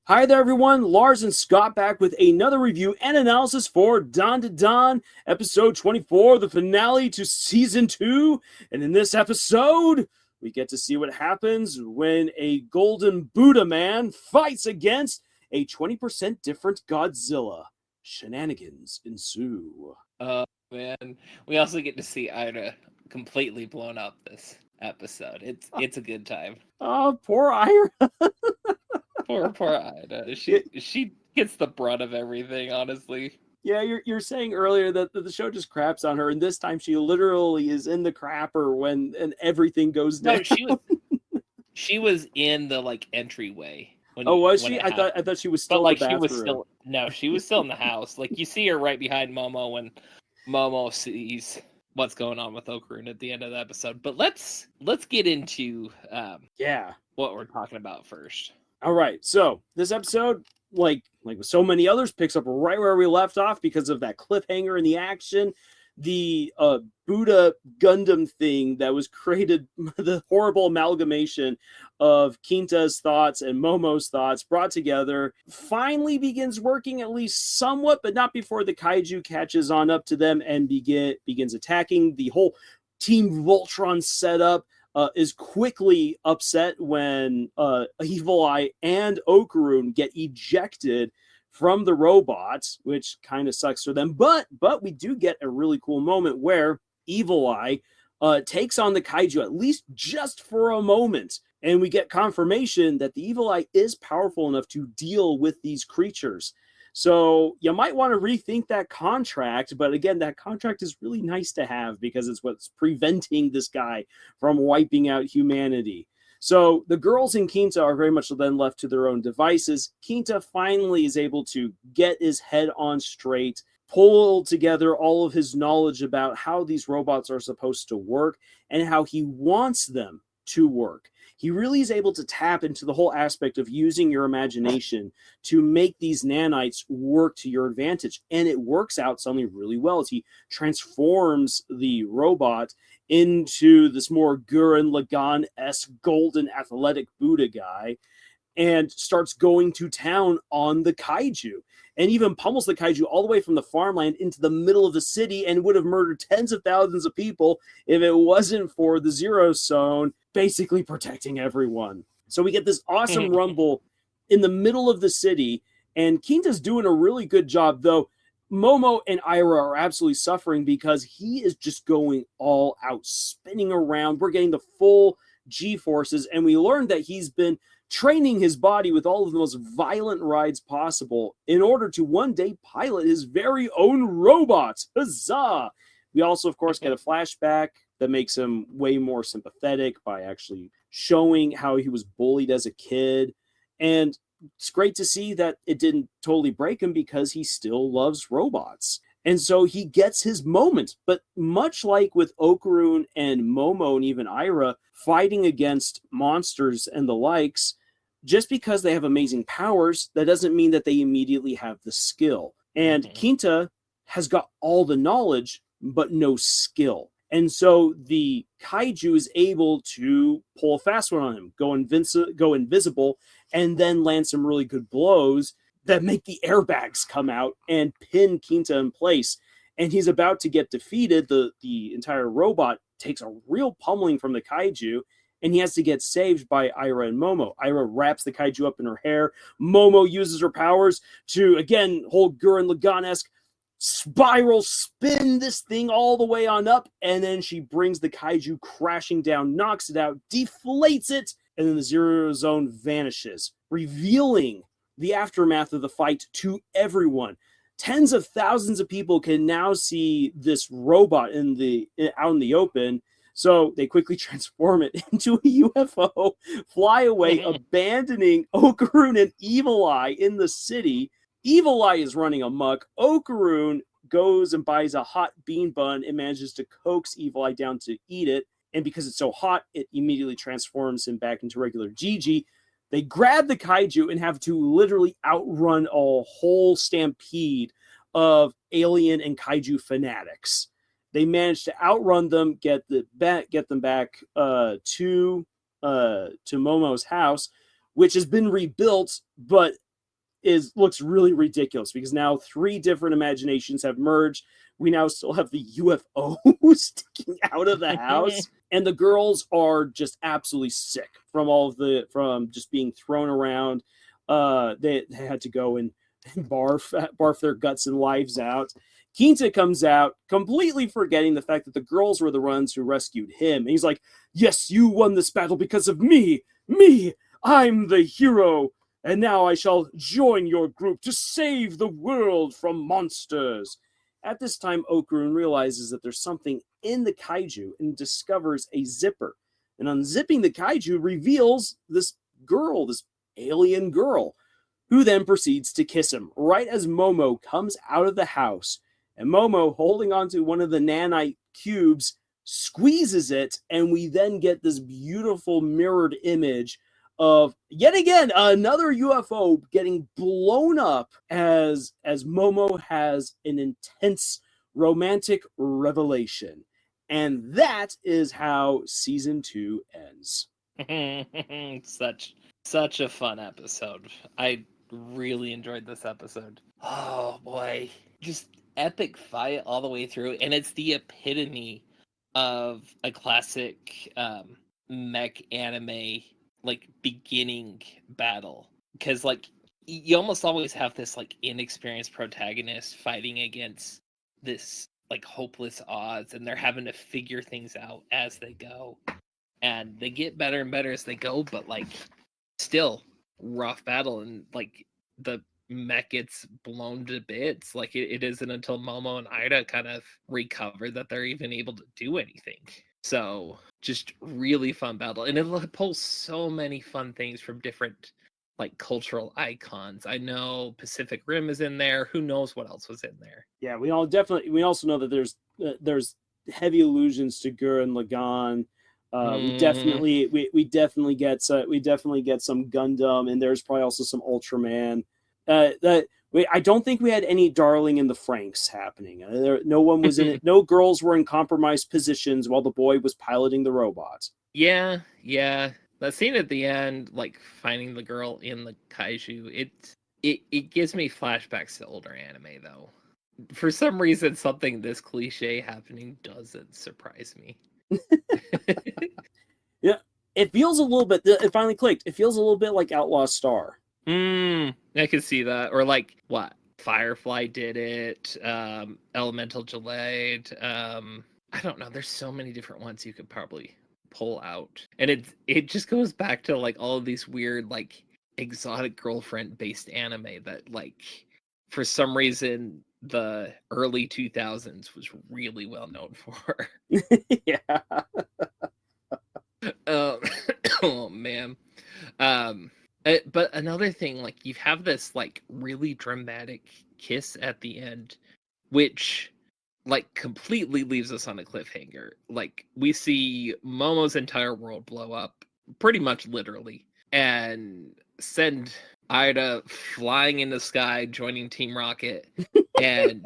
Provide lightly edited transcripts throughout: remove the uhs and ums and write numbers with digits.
Hi there, everyone. Lars and Scott back with another review and analysis for Dandadan, episode 24, the finale to season 2. And in this episode, we get to see what happens when a golden Buddha man fights against a 20% different Godzilla. Shenanigans ensue. Man, we also get to see Ida completely blown up this episode. It's a good time. Oh, poor Ira. Poor Ida. She gets the brunt of everything, honestly. Yeah, you're saying earlier that the show just craps on her, and this time she literally is in the crapper and everything goes down. No, she was in the entryway when was when she? it I happened. thought she was But still in the she was bathroom. she was still in the house. Like you see her right behind Momo when Momo sees what's going on with Okarun at the end of the episode. But let's get into what we're talking about first. All right. So this episode, like with so many others, picks up right where we left off because of that cliffhanger in the action. The Buddha Gundam thing that was created, the horrible amalgamation of Kinta's thoughts and Momo's thoughts brought together, finally begins working at least somewhat, but not before the kaiju catches on up to them and begins attacking. The whole Team Voltron setup is quickly upset when Evil Eye and Okarun get ejected from the robots, which kind of sucks for them. But we do get a really cool moment where Evil Eye takes on the kaiju, at least just for a moment. And we get confirmation that the Evil Eye is powerful enough to deal with these creatures. So you might want to rethink that contract. But again, that contract is really nice to have because it's what's preventing this guy from wiping out humanity. So the girls in Kinta are very much then left to their own devices. Kinta finally is able to get his head on straight, pull together all of his knowledge about how these robots are supposed to work and how he wants them to work. He really is able to tap into the whole aspect of using your imagination to make these nanites work to your advantage. And it works out suddenly really well as he transforms the robot into this more Gurren Lagann-esque golden athletic Buddha guy and starts going to town on the kaiju and even pummels the kaiju all the way from the farmland into the middle of the city and would have murdered tens of thousands of people if it wasn't for the Zero Zone basically protecting everyone. So we get this awesome rumble in the middle of the city, and Kinta's doing a really good job, though Momo and Ira are absolutely suffering because he is just going all out, spinning around. We're getting the full G-forces, and we learned that he's been training his body with all of the most violent rides possible in order to one day pilot his very own robot. Huzzah! We also, of course, get a flashback that makes him way more sympathetic by actually showing how he was bullied as a kid. And it's great to see that it didn't totally break him because he still loves robots. And so he gets his moment. But much like with Okarun and Momo and even Ira fighting against monsters and the likes, just because they have amazing powers, that doesn't mean that they immediately have the skill. And Kinta has got all the knowledge, but no skill. And so the kaiju is able to pull a fast one on him, go invisible, and then land some really good blows that make the airbags come out and pin Kinta in place. And he's about to get defeated. The entire robot takes a real pummeling from the kaiju, and he has to get saved by Ira and Momo. Ira wraps the kaiju up in her hair. Momo uses her powers to, again, hold Gurren Lagann-esque spiral spin this thing all the way on up, and then she brings the kaiju crashing down, knocks it out, deflates it, and then the Zero Zone vanishes, revealing the aftermath of the fight to everyone. Tens of thousands of people can now see this robot out in the open. So they quickly transform it into a UFO, fly away, abandoning Okarun and Evil Eye in the city. Evil Eye is running amok. Okarun goes and buys a hot bean bun and manages to coax Evil Eye down to eat it. And because it's so hot, it immediately transforms him back into regular Gigi. They grab the kaiju and have to literally outrun a whole stampede of alien and kaiju fanatics. They manage to outrun them, get them back to Momo's house, which has been rebuilt, but looks really ridiculous because now 3 different imaginations have merged. We now still have the UFO sticking out of the house, and the girls are just absolutely sick from just being thrown around. They had to go and barf their guts and lives out. Quinta comes out completely forgetting the fact that the girls were the ones who rescued him. And he's like, yes, you won this battle because of me. Me, I'm the hero. And now I shall join your group to save the world from monsters. At this time, Okarun realizes that there's something in the kaiju and discovers a zipper. And unzipping the kaiju reveals this girl, this alien girl, who then proceeds to kiss him right as Momo comes out of the house. And Momo, holding onto one of the nanite cubes, squeezes it, and we then get this beautiful mirrored image of, yet again, another UFO getting blown up as Momo has an intense romantic revelation. And that is how season 2 ends. Such a fun episode. I really enjoyed this episode. Oh boy, just epic fight all the way through, and it's the epitome of a classic mech anime like beginning battle, because like you almost always have this like inexperienced protagonist fighting against this like hopeless odds, and they're having to figure things out as they go, and they get better and better as they go, but like still rough battle, and like the mech gets blown to bits. Like it isn't until Momo and Ida kind of recover that they're even able to do anything. So just really fun battle, and it pulls so many fun things from different like cultural icons. I know Pacific Rim is in there. Who knows what else was in there? Yeah, we also know that there's heavy allusions to Gurren Lagann. We definitely get some Gundam, and there's probably also some Ultraman. I don't think we had any Darling in the Franxx happening. No one was in it. No girls were in compromised positions while the boy was piloting the robot. Yeah. That scene at the end, like finding the girl in the kaiju, it gives me flashbacks to older anime though. For some reason, something this cliche happening doesn't surprise me. Yeah, it feels a little bit. It finally clicked. It feels a little bit like Outlaw Star. I can see that. Or like what? Firefly did it. Elemental Gelade. I don't know. There's so many different ones you could probably pull out, and it just goes back to like all of these weird like exotic girlfriend based anime that like for some reason the early 2000s was really well known for. Yeah. Oh man. But another thing, like you have this like really dramatic kiss at the end, which like completely leaves us on a cliffhanger. Like we see Momo's entire world blow up, pretty much literally, and send Ida flying in the sky, joining Team Rocket, and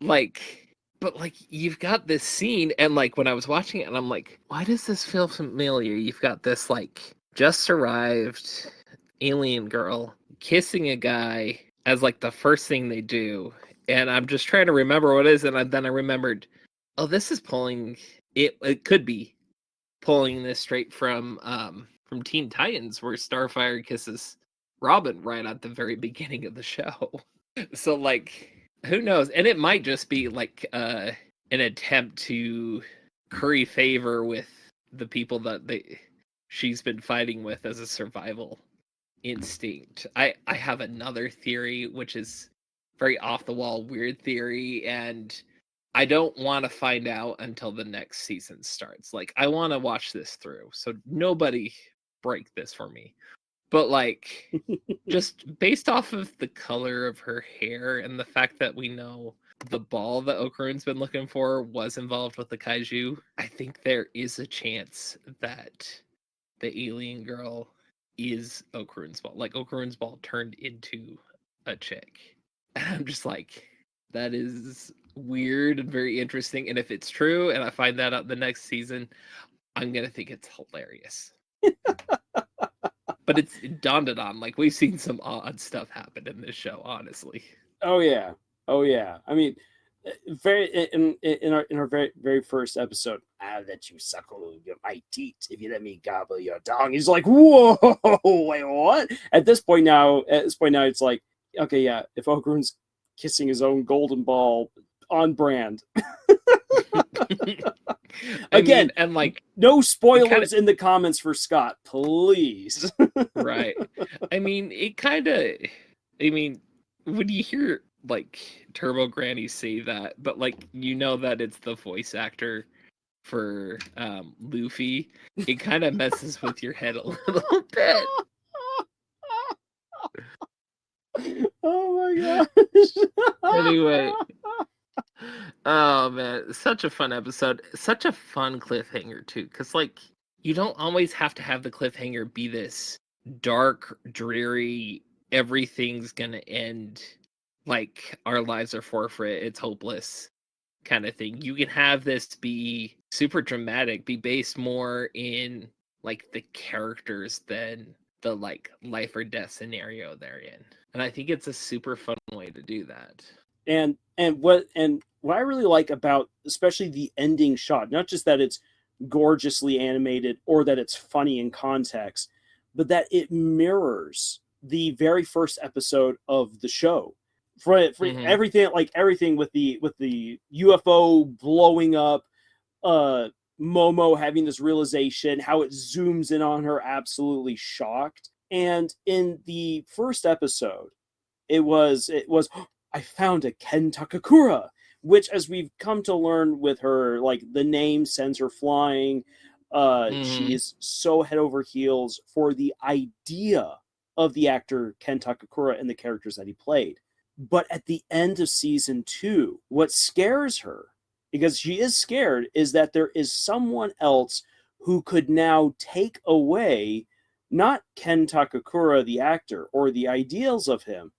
like, but like you've got this scene, and like when I was watching it, and I'm like, why does this feel familiar? You've got this like just arrived alien girl kissing a guy as like the first thing they do, and I'm just trying to remember what it is, and then I remembered, oh, this is pulling it. It could be pulling this straight from Teen Titans, where Starfire kisses Robin right at the very beginning of the show. So like, who knows? And it might just be like an attempt to curry favor with the people that she's been fighting with as a survival instinct. I have another theory, which is very off the wall weird theory, and I don't want to find out until the next season starts. Like I want to watch this through, so nobody break this for me. But like just based off of the color of her hair and the fact that we know the ball that Okarun's been looking for was involved with the kaiju, I think there is a chance that the alien girl is Okarun's ball. Like Okarun's ball turned into a chick. And I'm just like, that is weird and very interesting. And if it's true and I find that out the next season, I'm gonna think it's hilarious. But it's Dandadan. Like, we've seen some odd stuff happen in this show, honestly. Oh yeah. I mean, very in our very first episode, I'll let you suckle my teat if you let me gobble your dong. He's like, whoa, wait, what? At this point now, it's like, okay, yeah, if Okarun's kissing his own golden ball, on brand. Again, and like, no spoilers in the comments for Scott, please. Right. I mean, when you hear like Turbo Granny say that, but like, that it's the voice actor for Luffy, it kind of messes with your head a little bit. Oh my gosh. Anyway. Oh man, such a fun episode. Such a fun cliffhanger too, because like, you don't always have to have the cliffhanger be this dark, dreary, everything's gonna end, like our lives are forfeit, it's hopeless kind of thing. You can have this be super dramatic, be based more in like the characters than the like life or death scenario they're in. And I think it's a super fun way to do that. And what I really like about especially the ending shot, not just that it's gorgeously animated or that it's funny in context, but that it mirrors the very first episode of the show. For everything with the UFO blowing up, Momo having this realization, how it zooms in on her absolutely shocked. And in the first episode, it was I found a Ken Takakura, which, as we've come to learn with her, like, the name sends her flying. She is so head over heels for the idea of the actor Ken Takakura and the characters that he played. But at the end of season 2, what scares her, because she is scared, is that there is someone else who could now take away not Ken Takakura, the actor, or the ideals of him,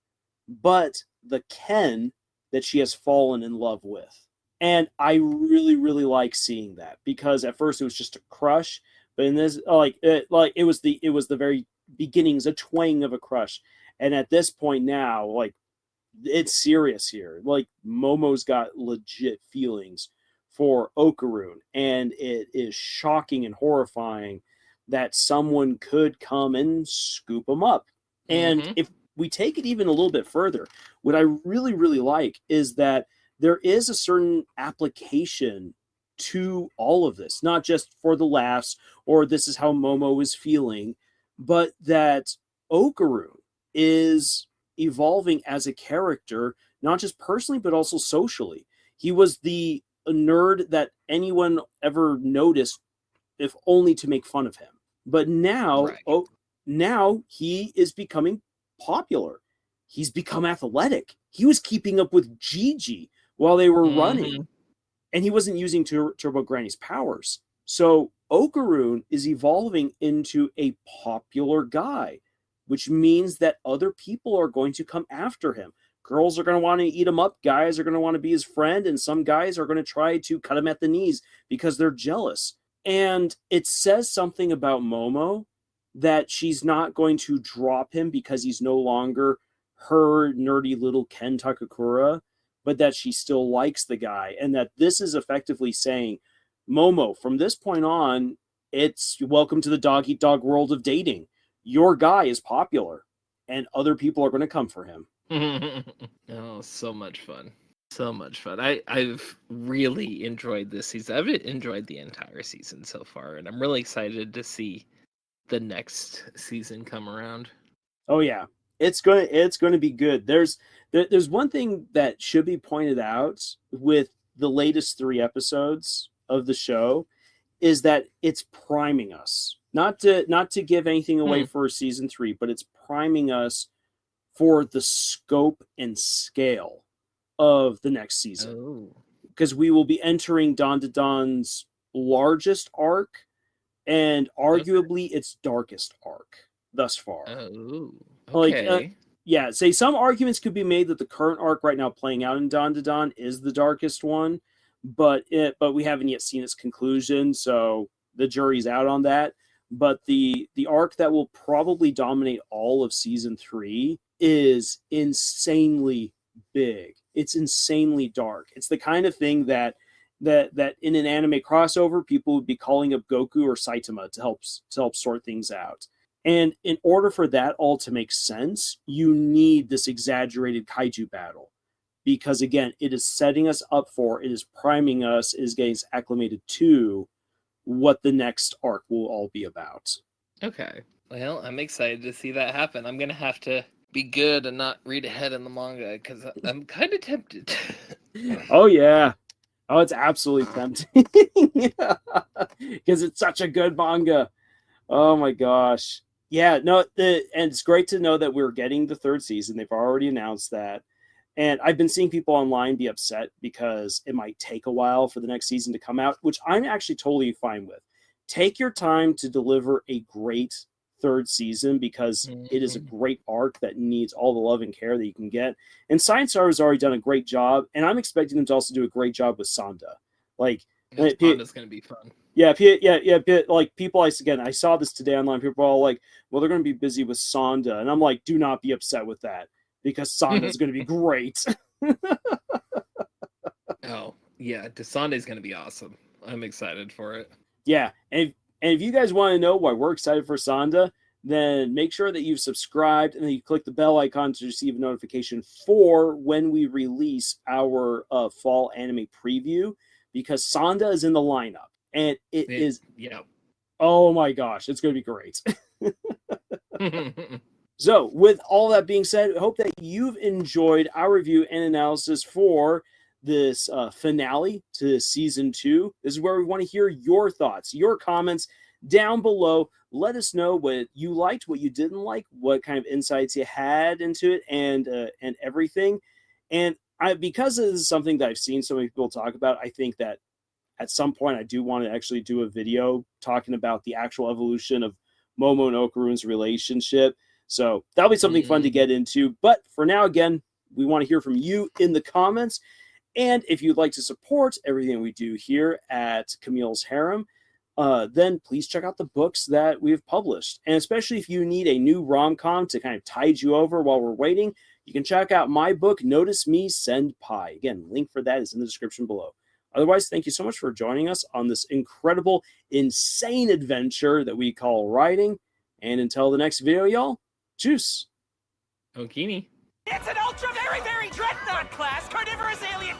but the Ken that she has fallen in love with. And I really, really like seeing that, because at first it was just a crush, but in this, it was the very beginnings, a twang of a crush. And at this point now, like, it's serious here. Like, Momo's got legit feelings for Okarun, and it is shocking and horrifying that someone could come and scoop him up. And if we take it even a little bit further, what I really, really like is that there is a certain application to all of this, not just for the laughs or this is how Momo is feeling, but that Okarun is evolving as a character, not just personally, but also socially. He was the nerd that anyone ever noticed, if only to make fun of him. But now, now he is becoming popular. He's become athletic. He was keeping up with Gigi while they were running, and he wasn't using Turbo Granny's powers. So Okarun is evolving into a popular guy, which means that other people are going to come after him. Girls are going to want to eat him up. Guys are going to want to be his friend. And some guys are going to try to cut him at the knees because they're jealous. And it says something about Momo, that she's not going to drop him because he's no longer her nerdy little Ken Takakura, but that she still likes the guy. And that this is effectively saying, Momo, from this point on, it's welcome to the dog-eat-dog world of dating. Your guy is popular, and other people are going to come for him. Oh, so much fun. So much fun. I've really enjoyed this season. I've enjoyed the entire season so far, and I'm really excited to see the next season come around. Oh yeah, it's going to be good. There's one thing that should be pointed out with the latest 3 episodes of the show, is that it's priming us not to give anything away for season 3, but it's priming us for the scope and scale of the next season, because we will be entering Dandadan's largest arc and arguably its darkest arc thus far. Okay. Say some arguments could be made that the current arc right now playing out in Dandadan is the darkest one, but we haven't yet seen its conclusion, so the jury's out on that. but the arc that will probably dominate all of season 3 is insanely big. It's insanely dark. It's the kind of thing that in an anime crossover, people would be calling up Goku or Saitama to help sort things out. And in order for that all to make sense, you need this exaggerated kaiju battle. Because again, it is setting us up for, it is priming us, it is getting us acclimated to what the next arc will all be about. Okay. Well, I'm excited to see that happen. I'm going to have to be good and not read ahead in the manga because I'm kind of tempted. Oh, yeah. Oh, it's absolutely tempting. Because it's such a good manga. Oh, my gosh. Yeah, no, and it's great to know that we're getting the 3rd season. They've already announced that. And I've been seeing people online be upset because it might take a while for the next season to come out, which I'm actually totally fine with. Take your time to deliver a great 3rd season because it is a great arc that needs all the love and care that you can get. And Science Star has already done a great job, and I'm expecting them to also do a great job with Sonda. Like, Sonda's going to be fun. Yeah. Like people, I saw this today online. People are all like, "Well, they're going to be busy with Sonda," and I'm like, "Do not be upset with that because Sonda is going to be great." Oh yeah, Sonda is going to be awesome. I'm excited for it. Yeah, and if you guys want to know why we're excited for Sonda, then make sure that you've subscribed and then you click the bell icon to receive a notification for when we release our fall anime preview, because Sonda is in the lineup, and it is. Yeah. Oh my gosh, it's going to be great. So, with all that being said, I hope that you've enjoyed our review and analysis for this finale to season 2. This is where we want to hear your thoughts, your comments down below. Let us know what you liked, what you didn't like, what kind of insights you had into it, and everything. And because this is something that I've seen so many people talk about, I think that at some point I do want to actually do a video talking about the actual evolution of Momo and Okaru's relationship. So that'll be something fun to get into. But for now, again, we want to hear from you in the comments. And if you'd like to support everything we do here at Camille's Harem, then please check out the books that we've published. And especially if you need a new rom-com to kind of tide you over while we're waiting, you can check out my book, Notice Me, Send Pie. Again, link for that is in the description below. Otherwise, thank you so much for joining us on this incredible, insane adventure that we call writing. And until the next video, y'all, Juice. Okini. It's an ultra very, very dreadnought class carnivorous alien